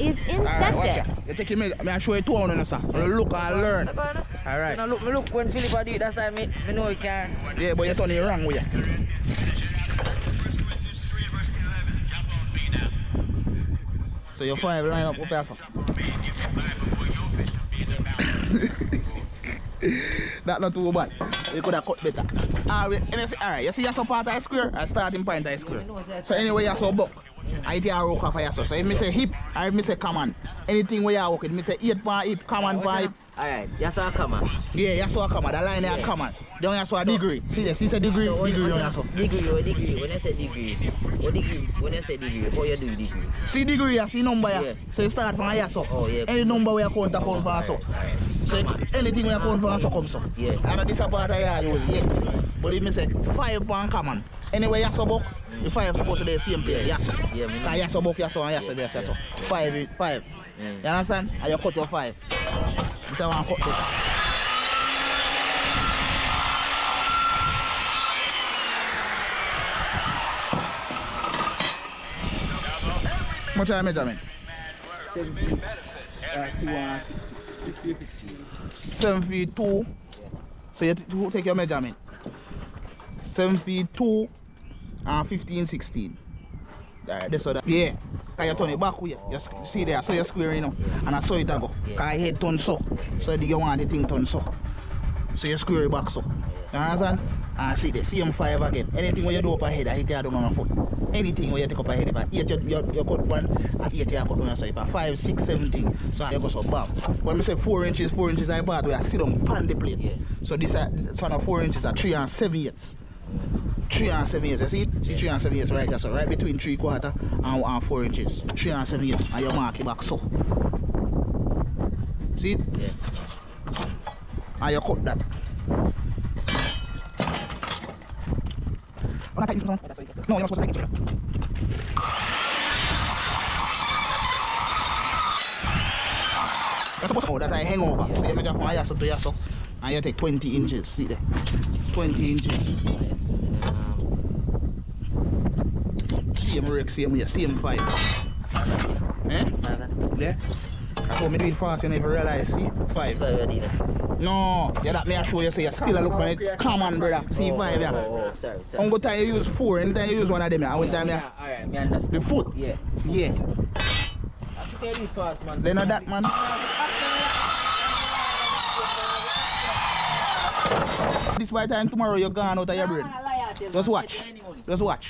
is in session. You take me, I show you 200, sir. Look and learn. Alright. Look when Philip do it, that's why I know he can. Yeah, but you're turning it wrong with you. So you're fine, line up up there, sir. That's not too bad. You could have cut better. Alright, you see you're so part of the square, I starting point of the square. So anyway, you're so buck. I think I work off of so if I say hip, I say command. Anything where you work it, I say 8 for hip, command for hip. Alright, you saw a command. Yeah, you saw a command, the line is command. Then you saw a degree. See this, it's a degree, so degree. Degree. When I say degree, when I say degree, how you do degree? See degree, you see number yeah. So you start from here so. Oh yeah. Any number where you count for so. So anything where you count for so come so. Yeah. And this part I use, yeah. But if I say 5 pound command. Anyway, you saw book. The 5 supposed to be the same place, yes. Yeah, because you saw book, you saw, and you saw there, so 5. You understand? And you cut your 5. This is one cut better. How much are you measurement? 7 feet, 7 feet 2. So you take your measurement. 7 feet 2 and 15, 16. That's all that. Yeah. Because you turn it back with you. You see there, so you're square, you know. And I saw it go. Because I head turn so. So you want the thing turn so. So you square it back so. You understand? And see the same 5 again. Anything when you do up ahead, I hit you down on my foot. Anything when you take up ahead, if I 8 you cut one, at 8 you cut one, so if I 5, 6, 17, so you go so bam. When I say 4 inches I part where I sit on the plate. Yeah. So this one of 4 inches are 3 and 7/8. 3 and 7/8, you see it? See 3 and 7/8 right there, so right between 3/4 and 4 inches. 3 and 7/8, and you mark it back so. See it? Yeah. And you cut that. No, you're not supposed to take it. You're supposed to know that I hang over. So you measure from here to here, so. And you take 20 inches, see there. 20 inches. Same rake, same here, same 5. Eh? 5. Yeah? So me do it fast, you never realize, see? 5. No, yeah, that may I show you, so you still look on it. Come on, brother. See 5, yeah. Sorry. How much time you use 4, anytime you use one of them, yeah. One time, yeah. Alright, me understand. The foot? Yeah. Yeah. I took it fast, man. They know that, man. This by the time tomorrow you're gone out of your brain. Just watch. Just watch.